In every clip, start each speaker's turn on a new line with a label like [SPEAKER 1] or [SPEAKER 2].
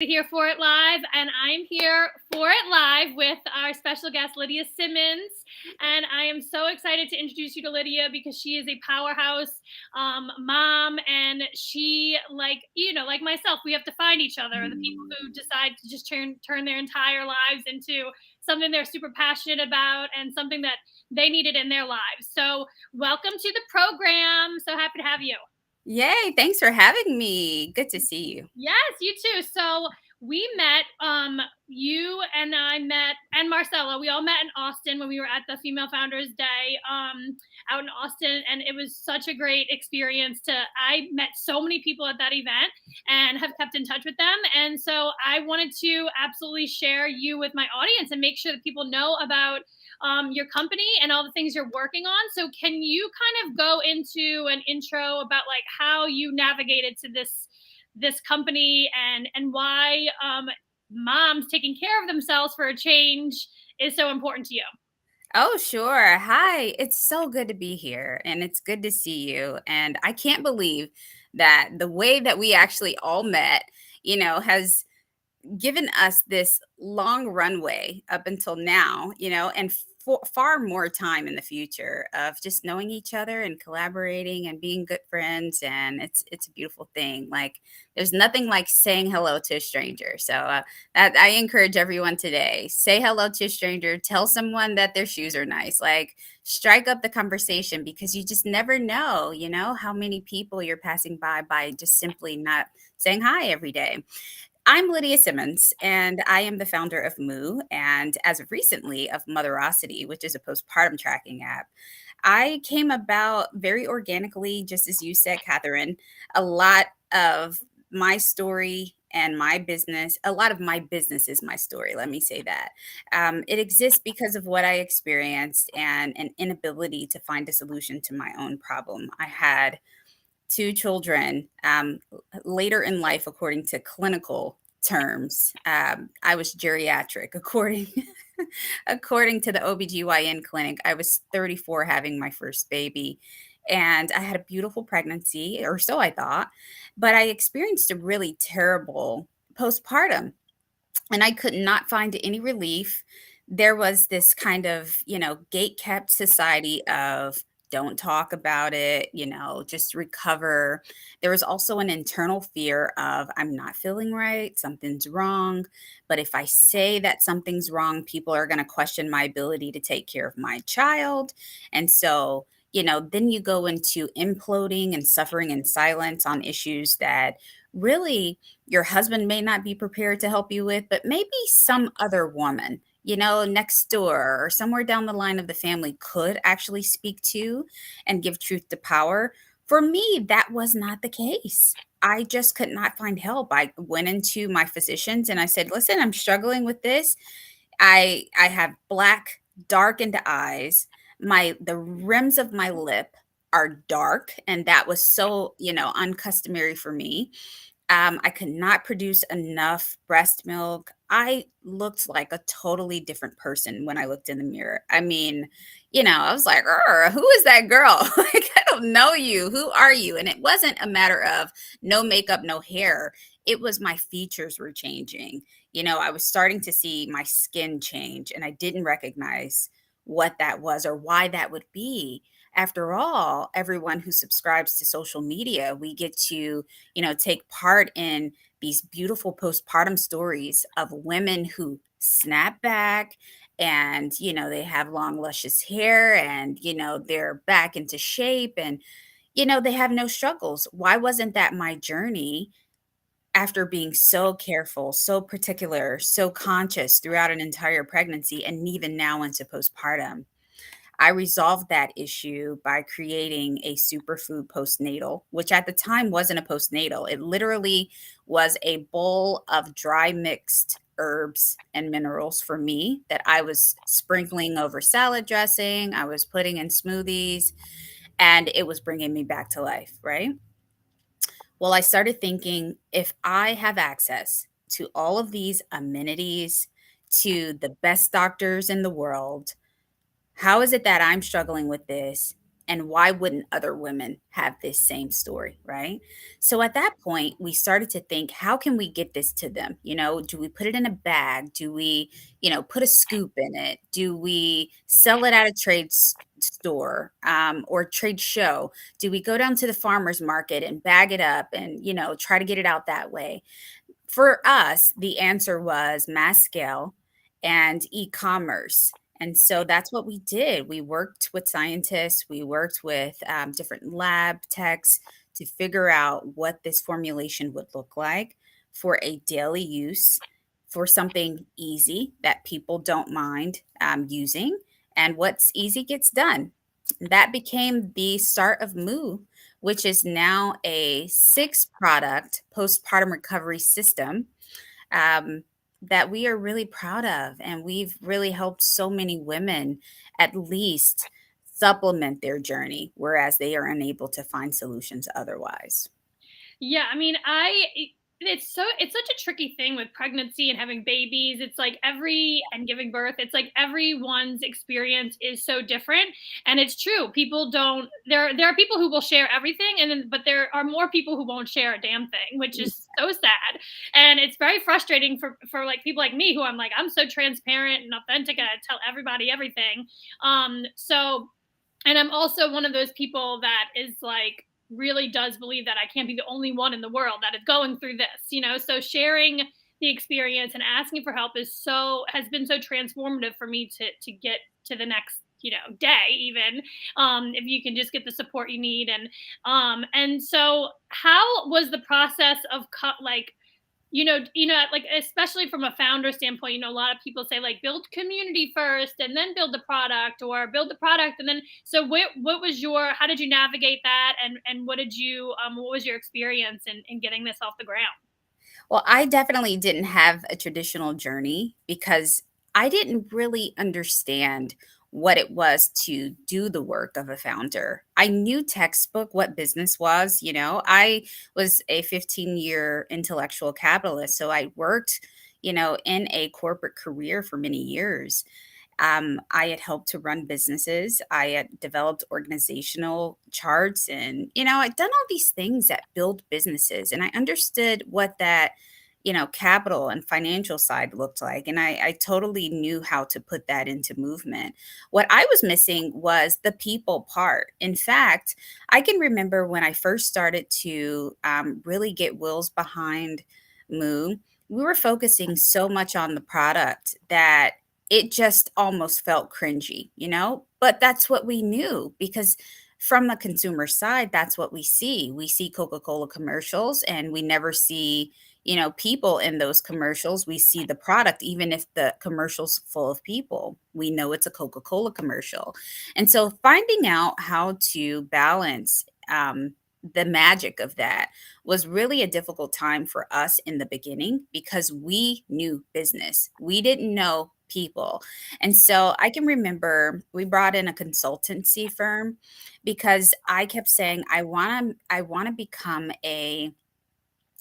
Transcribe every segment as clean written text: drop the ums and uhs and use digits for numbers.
[SPEAKER 1] Here for it live, and I'm here for it live with our special guest Lydia Simmons, and I am so excited to introduce you to Lydia because she is a powerhouse mom, and she, like myself, we have to find each other. The people who decide to just turn their entire lives into something they're super passionate about and something that they needed in their lives. So welcome to the program. So happy to have you.
[SPEAKER 2] Yay, thanks for having me. Good to see you.
[SPEAKER 1] Yes, you too. So we met, you and I met, and Marcella, we all met in Austin when we were at the Female Founders Day out in Austin. And it was such a great experience I met so many people at that event and have kept in touch with them. And so I wanted to absolutely share you with my audience and make sure that people know about your company and all the things you're working on. So can you kind of go into an intro about like how you navigated to this company and why moms taking care of themselves for a change is so important to you?
[SPEAKER 2] Oh, sure. Hi. It's so good to be here and it's good to see you. And I can't believe that the way that we actually all met, has given us this long runway up until now, and far more time in the future of just knowing each other and collaborating and being good friends. And it's a beautiful thing. Like there's nothing like saying hello to a stranger. So that I encourage everyone today: say hello to a stranger, tell someone that their shoes are nice, like strike up the conversation because you just never know, how many people you're passing by just simply not saying hi every day. I'm Lydia Simmons, and I am the founder of Moo, and as of recently of Motherosity, which is a postpartum tracking app. I came about very organically, just as you said, Catherine. A lot of my story and my business, a lot of my business is my story. Let me say that. It exists because of what I experienced and an inability to find a solution to my own problem. I had two children later in life, according to clinical terms. I was geriatric, according according to the OBGYN clinic. I was 34 having my first baby. And I had a beautiful pregnancy, or so I thought, but I experienced a really terrible postpartum and I could not find any relief. There was this kind of, gate kept society of don't talk about it, just recover. There was also an internal fear of I'm not feeling right, something's wrong. But if I say that something's wrong, people are going to question my ability to take care of my child. And so, then you go into imploding and suffering in silence on issues that really your husband may not be prepared to help you with, but maybe some other woman, next door or somewhere down the line of the family could actually speak to and give truth to power. For me, that was not the case. I just could not find help. I went into my physicians and I said, "Listen, I'm struggling with this. I have black, darkened eyes. The rims of my lip are dark, and that was so, uncustomary for me. I could not produce enough breast milk. I looked like a totally different person when I looked in the mirror. I mean, I was like, who is that girl? Like, I don't know you. Who are you?" And it wasn't a matter of no makeup, no hair. It was my features were changing. I was starting to see my skin change, and I didn't recognize what that was or why that would be. After all, everyone who subscribes to social media, we get to take part in these beautiful postpartum stories of women who snap back and, they have long, luscious hair and, they're back into shape and, they have no struggles. Why wasn't that my journey after being so careful, so particular, so conscious throughout an entire pregnancy and even now into postpartum? I resolved that issue by creating a superfood postnatal, which at the time wasn't a postnatal. It literally was a bowl of dry mixed herbs and minerals for me that I was sprinkling over salad dressing, I was putting in smoothies, and it was bringing me back to life, right? Well, I started thinking if I have access to all of these amenities, to the best doctors in the world, how is it that I'm struggling with this And why wouldn't other women have this same story, right? So at that point, we started to think, how can we get this to them? Do we put it in a bag? Do we, put a scoop in it? Do we sell it at a store or trade show? Do we go down to the farmer's market and bag it up and, try to get it out that way? For us, the answer was mass scale and e-commerce. And so that's what we did. We worked with scientists, we worked with different lab techs to figure out what this formulation would look like for a daily use, for something easy that people don't mind using. And what's easy gets done. That became the start of Moo, which is now a 6 product postpartum recovery system um, that we are really proud of. And we've really helped so many women at least supplement their journey, whereas they are unable to find solutions otherwise.
[SPEAKER 1] Yeah, I mean, it's such a tricky thing with pregnancy and having babies. It's like every and giving birth. It's like everyone's experience is so different, and it's true. People don't. There are people who will share everything, and then but there are more people who won't share a damn thing, which is so sad. And it's very frustrating for like people like me who I'm so transparent and authentic, and I tell everybody everything. So and I'm also one of those people that is like really does believe that I can't be the only one in the world that is going through this. So sharing the experience and asking for help has been so transformative for me to get to the next day, even if you can just get the support you need. And so how was the process of like like especially from a founder standpoint, a lot of people say like build community first and then build the product, or build the product and then. So what was how did you navigate that, and what was your experience in getting this off the ground?
[SPEAKER 2] Well, I definitely didn't have a traditional journey because I didn't really understand what it was to do the work of a founder. I knew textbook what business was, I was a 15-year intellectual capitalist, so I worked, in a corporate career for many years. I had helped to run businesses. I had developed organizational charts and, I'd done all these things that build businesses. And I understood what that, capital and financial side looked like. And I totally knew how to put that into movement. What I was missing was the people part. In fact, I can remember when I first started to really get wheels behind Moo, we were focusing so much on the product that it just almost felt cringy, But that's what we knew because from the consumer side, that's what we see. We see Coca-Cola commercials and we never see, people in those commercials. We see the product, even if the commercial's full of people. We know it's a Coca-Cola commercial. And so finding out how to balance the magic of that was really a difficult time for us in the beginning because we knew business. We didn't know people. And so I can remember we brought in a consultancy firm because I kept saying I want to become a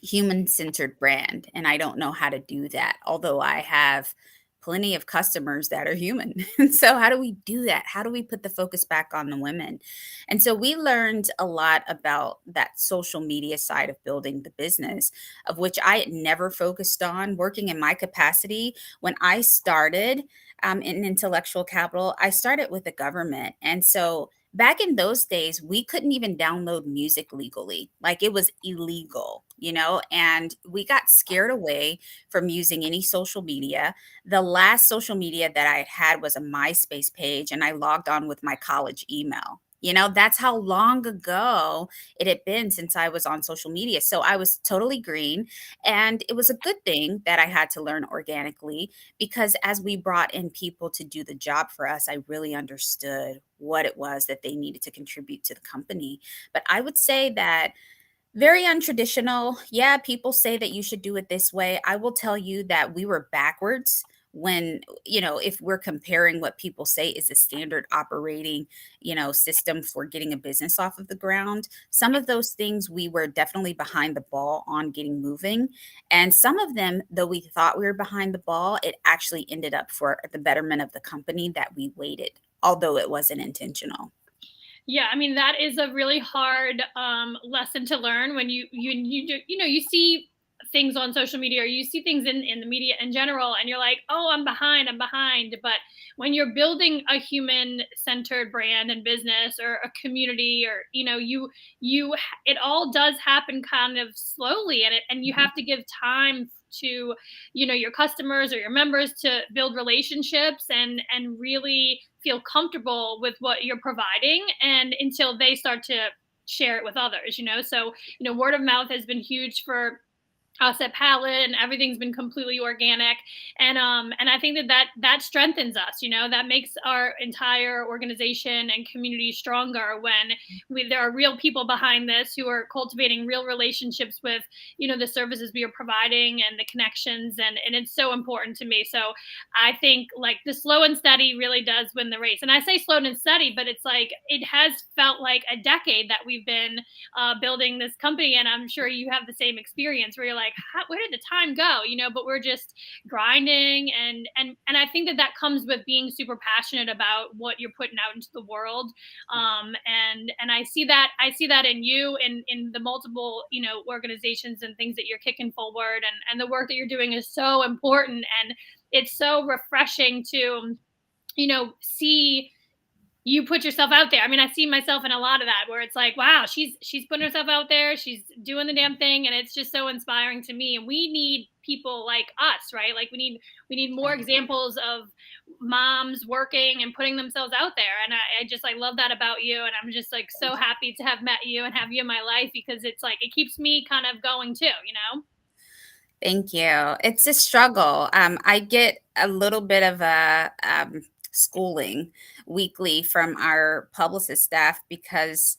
[SPEAKER 2] human-centered brand, and I don't know how to do that, although I have plenty of customers that are human. And so how do we do that? How do we put the focus back on the women? And so we learned a lot about that social media side of building the business, of which I had never focused on working in my capacity. When I started in intellectual capital, I started with the government. And so back in those days, we couldn't even download music legally. Like it was illegal, and we got scared away from using any social media. The last social media that I had was a MySpace page, and I logged on with my college email. That's how long ago it had been since I was on social media. So I was totally green. And it was a good thing that I had to learn organically because as we brought in people to do the job for us, I really understood what it was that they needed to contribute to the company. But I would say that very untraditional. Yeah, people say that you should do it this way. I will tell you that we were backwards when, if we're comparing what people say is a standard operating, system for getting a business off of the ground. Some of those things we were definitely behind the ball on getting moving. And some of them, though we thought we were behind the ball, it actually ended up for the betterment of the company that we waited, although it wasn't intentional.
[SPEAKER 1] Yeah, I mean, that is a really hard lesson to learn when you see things on social media, or you see things in the media in general, and you're like, oh, I'm behind. But when you're building a human centered brand and business, or a community, or it all does happen kind of slowly, and you have to give time to your customers or your members to build relationships, and really feel comfortable with what you're providing, and until they start to share it with others. So word of mouth has been huge for us at Palette, and everything's been completely organic. And I think that strengthens us. That makes our entire organization and community stronger when there are real people behind this who are cultivating real relationships with the services we are providing, and the connections, and it's so important to me. So I think, like, the slow and steady really does win the race. And I say slow and steady, but it's like it has felt like a decade that we've been building this company, and I'm sure you have the same experience where you're like, where did the time go? But we're just grinding, and I think that comes with being super passionate about what you're putting out into the world. And I see that in you, in the multiple organizations and things that you're kicking forward, and the work that you're doing is so important, and it's so refreshing to see you put yourself out there. I mean, I see myself in a lot of that, where it's like, wow, she's putting herself out there, she's doing the damn thing, and it's just so inspiring to me. And we need people like us, right? Like, we need more examples of moms working and putting themselves out there. And I just like love that about you. And I'm just like so happy to have met you and have you in my life, because it's like it keeps me kind of going too.
[SPEAKER 2] Thank you. It's a struggle. I get a little bit of a schooling weekly from our publicist staff because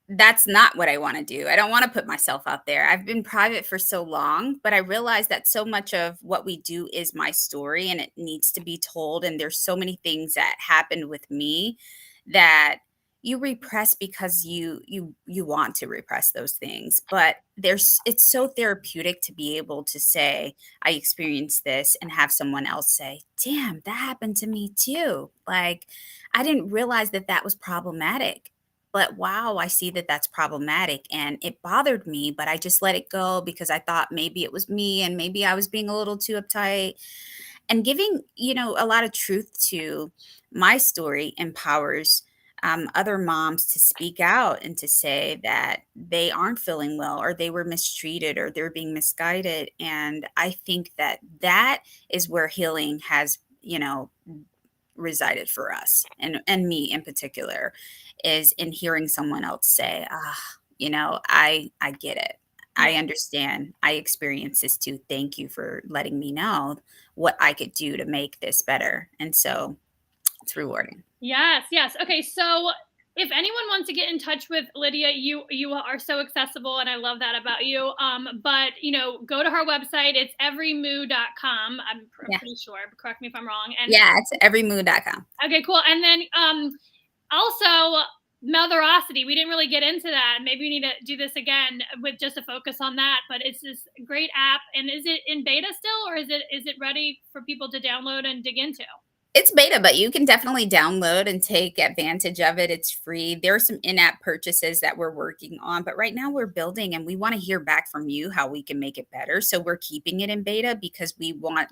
[SPEAKER 2] that's not what I want to do. I don't want to put myself out there. I've been private for so long, but I realize that so much of what we do is my story and it needs to be told. And there's so many things that happened with me that you repress because you want to repress those things. But it's so therapeutic to be able to say, I experienced this, and have someone else say, damn, that happened to me too. Like, I didn't realize that that was problematic, but wow, I see that that's problematic and it bothered me, but I just let it go because I thought maybe it was me and maybe I was being a little too uptight. And giving, a lot of truth to my story empowers other moms to speak out and to say that they aren't feeling well, or they were mistreated, or they're being misguided. And I think that that is where healing has, resided for us, and me in particular, is in hearing someone else say, I get it. I understand. I experienced this too. Thank you for letting me know what I could do to make this better. And so it's rewarding.
[SPEAKER 1] Yes, yes. Okay, so if anyone wants to get in touch with Lydia, you are so accessible, and I love that about you. But go to her website. It's everymoo.com. I'm pretty sure. Correct me if I'm wrong. And
[SPEAKER 2] yeah, it's everymoo.com.
[SPEAKER 1] Okay, cool. And then also Melderosity. We didn't really get into that. Maybe we need to do this again with just a focus on that. But it's this great app. And is it in beta still, or is it ready for people to download and dig into?
[SPEAKER 2] It's beta, but you can definitely download and take advantage of it. It's free. There are some in-app purchases that we're working on, but right now we're building and we want to hear back from you how we can make it better. So we're keeping it in beta because we want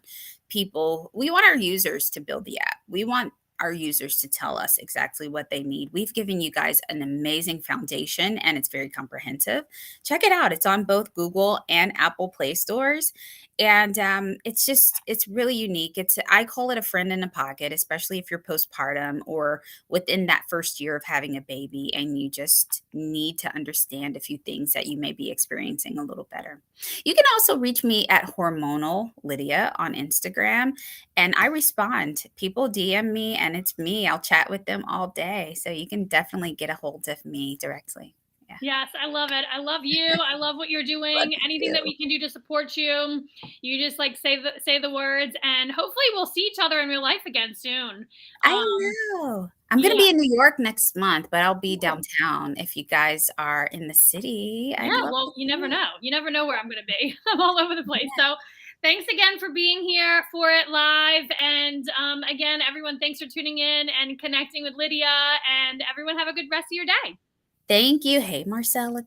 [SPEAKER 2] our users to build the app. We want our users to tell us exactly what they need. We've given you guys an amazing foundation and it's very comprehensive. Check it out. It's on both Google and Apple Play stores. And it's really unique. I call it a friend in a pocket, especially if you're postpartum or within that first year of having a baby and you just need to understand a few things that you may be experiencing a little better. You can also reach me at Hormonal Lydia on Instagram, and I respond. People DM me and it's me. I'll chat with them all day. So you can definitely get a hold of me directly. Yeah.
[SPEAKER 1] Yes, I love it. I love you. I love what you're doing. Anything that we can do to support you, you just like say the words, and hopefully we'll see each other in real life again soon.
[SPEAKER 2] I know. I'm going to be in New York next month, but I'll be downtown if you guys are in the city.
[SPEAKER 1] Yeah, well, you never know. You never know where I'm going to be. I'm all over the place. So Thanks again for being here for it live. And again, everyone, thanks for tuning in and connecting with Lydia. And everyone, have a good rest of your day.
[SPEAKER 2] Thank you. Hey, Marcella.